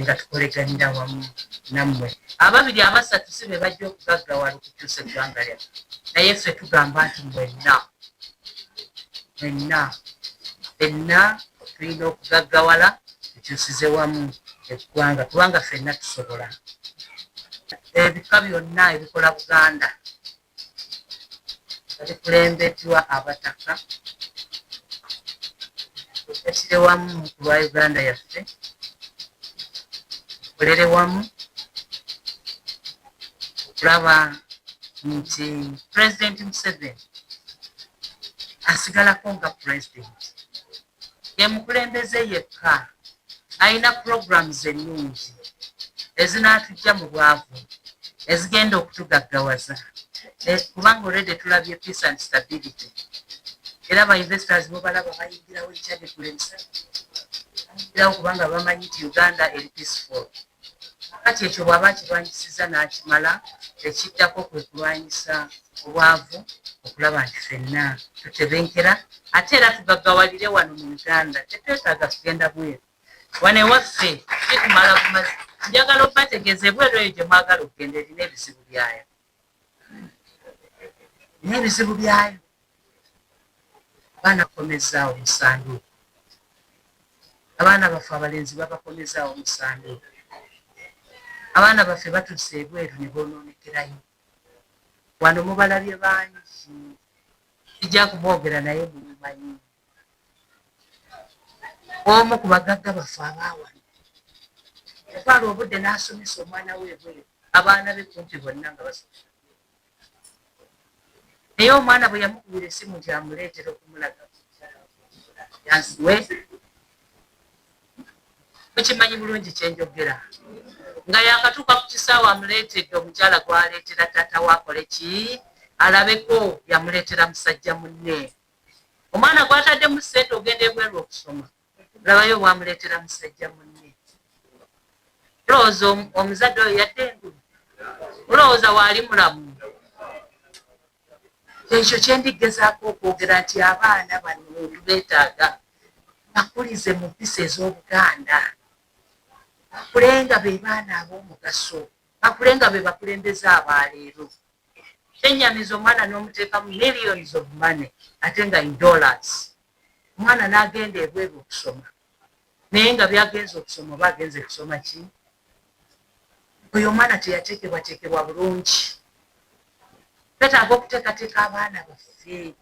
nga tukoleganira wamu nammwe. Ababiri abasatu si be bajja okugaggawala okukyusa eggwanga lyaffe, naye ffe tugamba nti mwenna tulina okugaggawala tukyusize wamu eggwanga, kubanga ffenna tusobola. Ebika byonna ebikola Buganda babikulembeddwa abataka, tukwatire wamu ku lwa Uganda yaffe, tukolere wamu okulaba nti Pulezidenti Museveni asigalako nga president ye mukulembeze yekka alina programs ennungi ezinaatujja mu bwavu ezigenda okutugaggawaza kubanga olwedde tulabye peace and stability era ba investors mubalaba bayingirawo ekyabikulemesa bayingirawo kubanga bamanyi nti Uganda eri peaceful kati ekyo bw'aba kirwanyisiza n'akimala ekiddako kwe kulwanyisa obwavu okulaba nti ffenna tutebenkera ate era tugaggawalire wano mu Uganda tetwetaaga kugenda bweru wano ewaffe kitumala bumazi njagala okubategeeza ebweru eyo gye mwagala okugenda erina ebizibu byayo n'ebizibu byayo abaana bakomezaawo musanduuku abaana baffe abalenzi babakomezaawo musanduuku abaana baffe batuuse ebweru ne bonoonekerayo wano mubalabye bangi sijja kumwogera naye mumumanyi omu ku bagagga baffe abaawano yatwala obudde n'asomesa omwana we ebweru abaana be kumpi bonna nga basomesa naye omwana bwe yamukubira essimu nti amuleetera okumulaga yansiwe mukimanyi bulungi kyenjogera nga yakatuuka ku kisaawe amuleetedde omukyala gwaleetera taata waakole ki alabeko yamuleetera musajja munne omwana gwatadde mu ssente ogenda ebweru okusoma labayo bwamuleetera musajja munne olowooza omuzadde oyo yadde engulu olowooza waali mulamu ekyo kyendigezaako okwogera nti abaana bano tubeetaaga bakulize mu mpisa ez'Obuganda bakulenga be baana ab'omugaso bakulenga be bakulembeze abaleero kyenyamiza omwana n'omuteekamu millions of money ate nga in dollars omwana n'agenda ebweru okusoma naye nga byagenze okusoma oba agenze kusoma ki oyo omwana teyateekebwateekebwa bulungi twetaaga okuteekateeka abaana baffe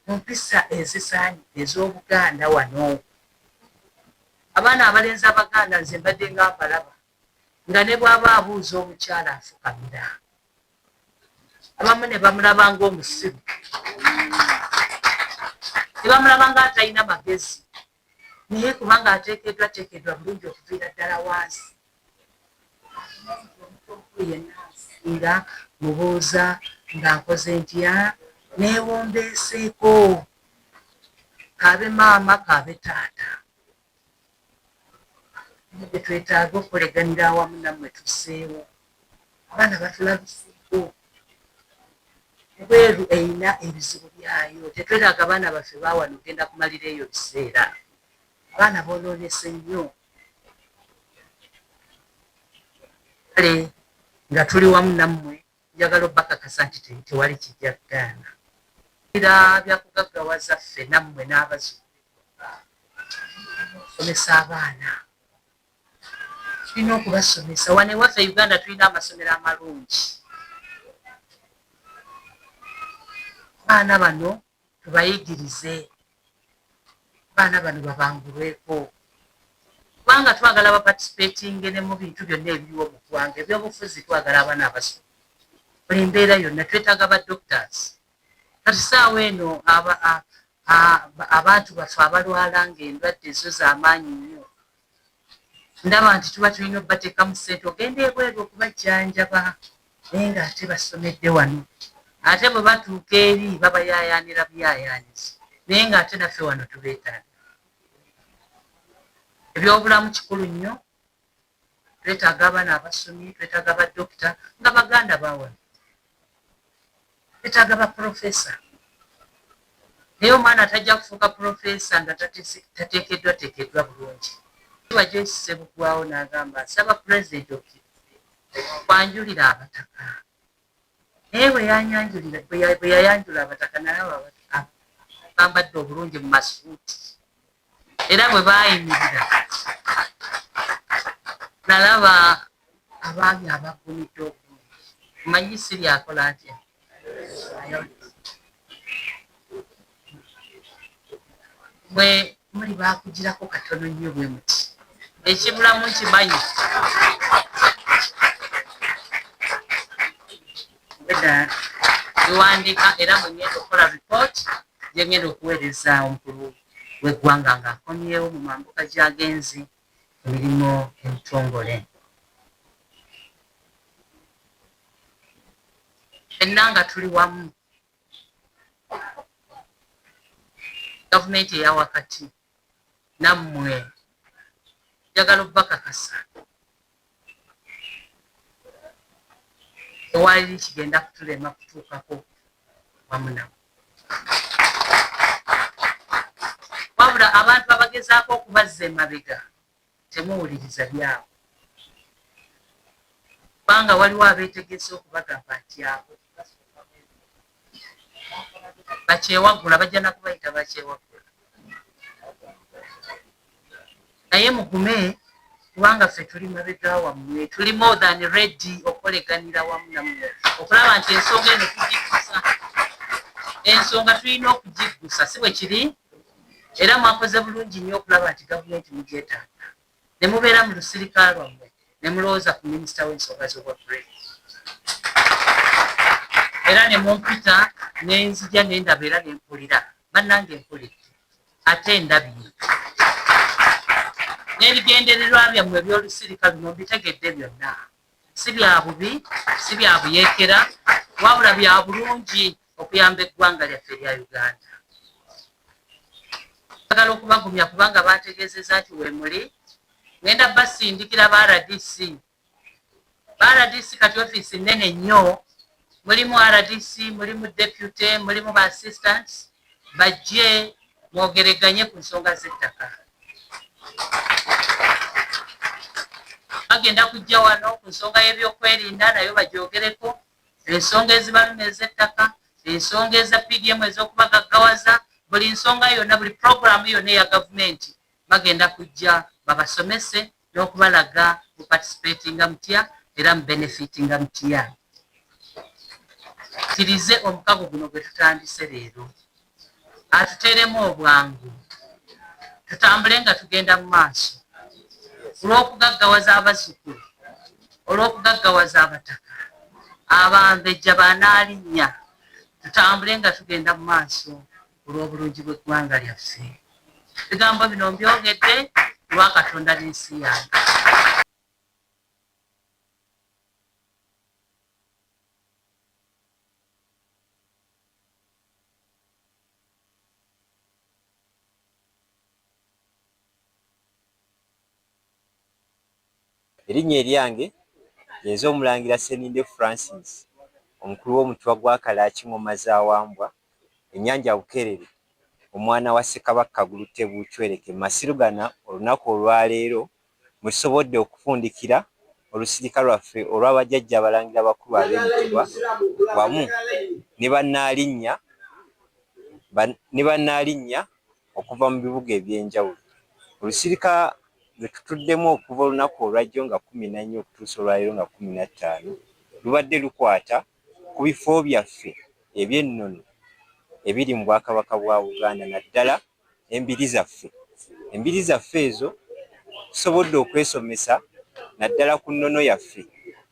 mu mpisa ezisaanyi ez'Obuganda wano abaana abalenzi abaganda nze mbadde nga mbalaba nga ne bw'aba abuuza omukyala afukamira abamu ne bamulaba ng'omusiru ne bamulaba nga atalina magezi naye kubanga ateekeddwateekeddwa bulungi okuviira ddala wansi yennasinga mubuuza nga nkoze ntya neewombeeseeko kaabe maama kaabe taata bwe twetaaga okuleganira awamu nammwe tusseewo abaana batulabiseeko ebweru eyina ebizibu byayo tetwetaaga abaana baffe baawano ogenda kumalira eyo biseera abaana boonoonese nnyo kale nga tuli wamu nammwe njagala obbakakasa nti tewali kijja kugaana era byakugaggawaza ffe nammwe n'abazzukulu somesa abaana tulina okubasomesa wano ewaffe Uganda tulina amasomero amalungi abaana bano tubayigirize abaana bano babangulweko kubanga twagala baparticipating ne mu bintu byonna ebiriwo mu ggwanga ebyobufuzi twagala abaana abasoma buli mbeera yonna twetaaga ba doctors kati saawa eno abantu baffe abalwala ng'endwadde ezo z'amaanyi nnyo ndaba nti tuba tulina obbateeka mu ssente ogenda ebweru okubajjanjaba naye ng'ate basomedde wano ate bwe batuuka eri babayaayaanira buyaayaanizi naye ng'ate naffe wano tubeetaaga ebyobulamu kikulu nnyo twetaaga abaana abasomyi twetaaga badokita nga baganda bawano twetaaga baprofesa naye omwana tajja kufuuka profesa nga tateekeddwateekeddwa bulungi wajosise bugwawo n'agamba nsaba pulezidenti kwanjulira abataka naye bwe yayanjula abataka nalaba bambadde obulungi mu masuuti era bwe baayimirira nalaba abaami abagunidde obulungi manyi siri akola atya bwe muli baakugirako katono nnyo bwe muti ekibulamu nkimanyi biwandiika era mwe ngenda okukola report gyengenda okuweereza omukulu w'eggwanga ng'akomyewo mu mambuka gy'agenzi emirimu ebitongole. Fenna nga tuli wamu, gavumenti eya wakati nammwe njagala obbakakasa tewali kigenda kutulema kutuukako wamu nabo. Wabula abantu abagezaako okubazza emabega temuwuliriza byabo, kubanga waliwo abeetegese okubagamba nti abo bakyewagula, bajja nakubayita bakyewagula. Naye mugume, kubanga ffe tuli mabega wammwe, tuli more than ready okukoleganira wamu nammwe okulaba nti ensonga eno tugiggusa. Ensonga tulina okugiggusa, si bwe kiri? Era mwakoze bulungi nnyo okulaba nti gavumenti mugyetaaga, ne mubeera mu lusirika lwammwe, ne mulowooza ku minisita w'ensonga z'obwapulezidenti. Era ne mumpita nenzija nendaba era nempulira, bannange mpulidde ate ndabye. N'ebigendererwa byammwe ebyolusirika bino mbitegedde byonna, si bya bubi, si bya buyeekera, wabula bya bulungi okuyamba eggwanga lyaffe erya Uganda. Njagala okubagumya kubanga bantegeezezza nti we muli, ngenda basindikira ba RDC. Ba RDC kati ofiisi nnene nnyo, mulimu RDC, mulimu deputy, mulimu ba assistants, bajje mwogereganye ku nsonga z'ettaka. Bagenda kujja wano ku nsonga y'ebyokwerinda nayo bagyogereko, ensonga ezibaluma ez'ettaka, ensonga eza PDM ez'okubagaggawaza, buli nsonga yonna, buli programu yonna eya gavumenti bagenda kujja babasomese n'okubalaga mu participatinga mutya era mu benefitinga mutya. Kkirize omukago guno gwe tutandise leero atuteeremu obwangu, tutambule nga tugenda mu maaso olw'okugaggawaza abazzukulu, olw'okugaggawaza abataka, abambejja banaalinnya, tutambule nga tugenda mu maaso olw'obulungi bw'eggwanga lyaffe. Ebigambo bino mbyogedde lwa Katonda n'ensi yange. Erinnya eryange yenze Omulangira Sseninde Francis, omukulu w'omutwa gwa Kalaaki Ngoma za Wambwa, Ennyanja Bukeerere, omwana wa Ssekabaka Kagulutte Bucwereke. Masirugana olunaku olwaleero musobodde okufundikira olusirika lwaffe olw'abajjajja abalangira abakulu ab'emituba wamu ne bannaalinnya okuva mu bibuga eby'enjawulo. Olusirika lwe tutuddemu okuva olunaku olwajjo nga 14 okutuusa olwaleero nga 15 lubadde lukwata ku bifo byaffe eby'ennono ebiri mu Bwakabaka bwa Buganda, naddala embiri zaffe. Embiri zaffe ezo tusobodde okwesomesa naddala ku nnono yaffe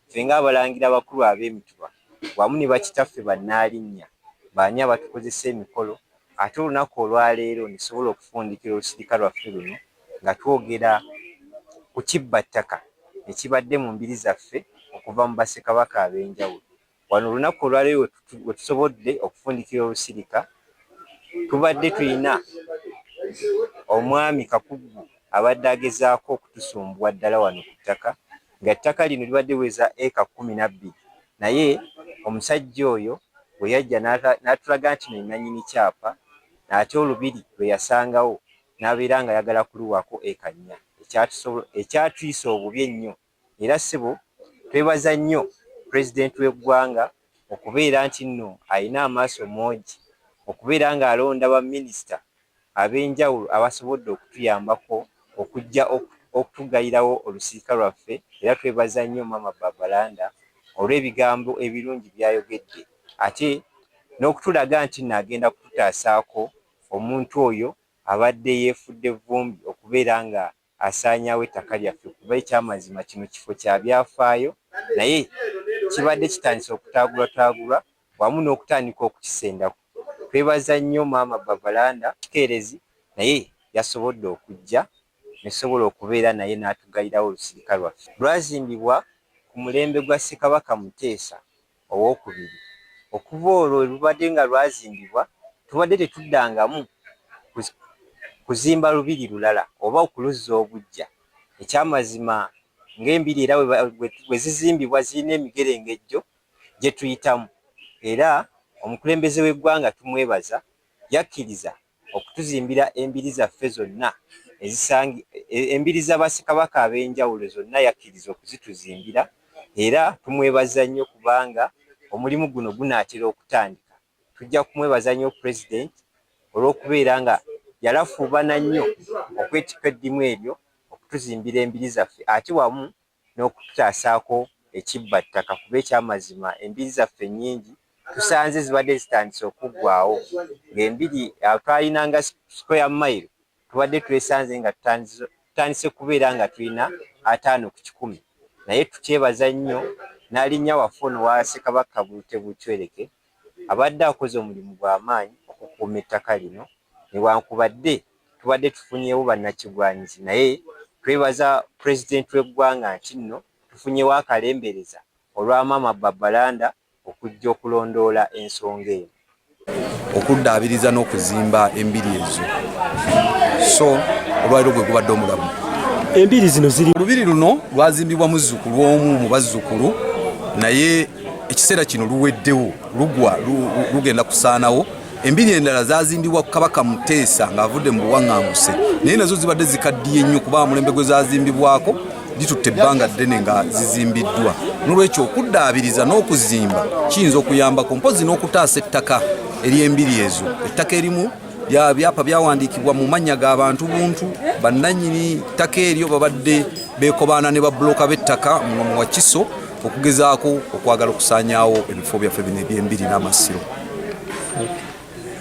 ffe ng'abalangira abakulu ab'emituba wamu ne bakitaffe bannaalinnya baani abatukozesa emikolo. Ate olunaku olwaleero nisobola okufundikira olusirika lwaffe luno nga twogera ku kibbattaka ekibadde mu mbiri zaffe okuva mu Bassekabaka ab'enjawulo. Wano olunaku olwaleero we tusobodde okufundikira olusirika, tubadde tulina omwami Kakuggu abadde agezaako okutusumbuwa ddala wano ku ttaka, nga ettaka lino libadde weza eka 12, naye omusajja oyo bwe yajja n'atulaga nti nannyini kyapa, ate olubiri lwe yasangawo n'abeera nga ayagala kuluwako eka 4, ekyatuyisa obubi ennyo. Era ssebo twebaza nnyo pulezidenti w'eggwanga okubeera nti nno alina amaaso mongi, okubeera ng'alonda baminisita ab'enjawulo abasobodde okutuyambako okujja okutugayirawo olusirika lwaffe. Era twebaza nnyo Maama Babalanda olw'ebigambo ebirungi by'ayogedde, ate n'okutulaga nti nno agenda kututaasaako omuntu oyo abadde yeefudde vumbi okubeera nga asaanyaawo ettaka lyaffe. Kuba ekyamazima kino kifo kya byafaayo, naye kibadde kitandise okutaagulwataagulwa wamu n'okutandika okukisendako. twebaza nnyo maama Babalanda Kikeerezi naye yasobodde okujja nesobola okubeera naye n'atugalirawo olusirika lwaffe lwazimbibwa ku mulembe gwa Ssekabaka Muteesa owookubiri. Okuva olwo lubadde nga lwazimbibwa tubadde tetuddangamu kuzimba lubiri lulala oba okuluzza obujja. Ekyamazima ng'embiri era bwe zizimbibwa zirina emigerengejjo gye tuyitamu, era omukulembeze w'eggwanga tumwebaza yakkiriza okutuzimbira embiri zaffe zonna embiri z'Abassekabaka ab'enjawulo zonna yakkiriza okuzituzimbira, era tumwebaza nnyo kubanga omulimu guno gunaatera okutandika. Tujja kumwebaza nnyo Pulezidenti olw'okubeera nga yalafuubana nnyo okwetikka eddimu eryo okutuzimbira embiri zaffe ate wamu n'okututaasaako ekibbattaka kuba ekyamazima embiri zaffe nnyingi tusanze zibadde zitandise okuggwaawo ng'embiri twalinanga square mile tubadde twesanze nga tutandise kubeera nga tulina 5/100 naye tukyebaza nnyo n'alinnya waffe ono wa Ssekabaka Butebukyereke abadde akoze omulimu gw'amaanyi okukuuma ettaka lino newankubadde tubadde tufunyeewo bannakigwanyizi naye twebaza Pulezidenti w'eggwanga nti nno tufunyeewo akalembereza olwa maama Babalanda okujja okulondoola ensonga eno okuddaabiriza n'okuzimba embiri ezo so olwaliro gwe gubadde omulamu. Embiri zino ziri olubiri luno lwazimbibwa muzzukulu omu mu bazzukulu naye ekiseera kino luweddewo lugenda kusaanawo. Embiri endala zazimbibwa Kabaka Muteesa ng'avudde mu buwaŋŋanguse naye nazo zibadde zikaddiye nnyo kuba mulembe gwe zazimbibwako litutte ebbanga ddene nga zizimbiddwa. N'olwekyo okuddaabiriza n'okuzimba kiyinza okuyambako mpozi n'okutaasa ettaka ery'embiri ezo. Ettaka erimu byapa byawandiikibwa mu mannya g'abantu buntu bannannyini ttaka eryo babadde beekobaana ne babbulooka b'ettaka mu Wakiso okugezaako okwagala okusaanyaawo ebifo byaffe bino eby'embiri n'amasiro.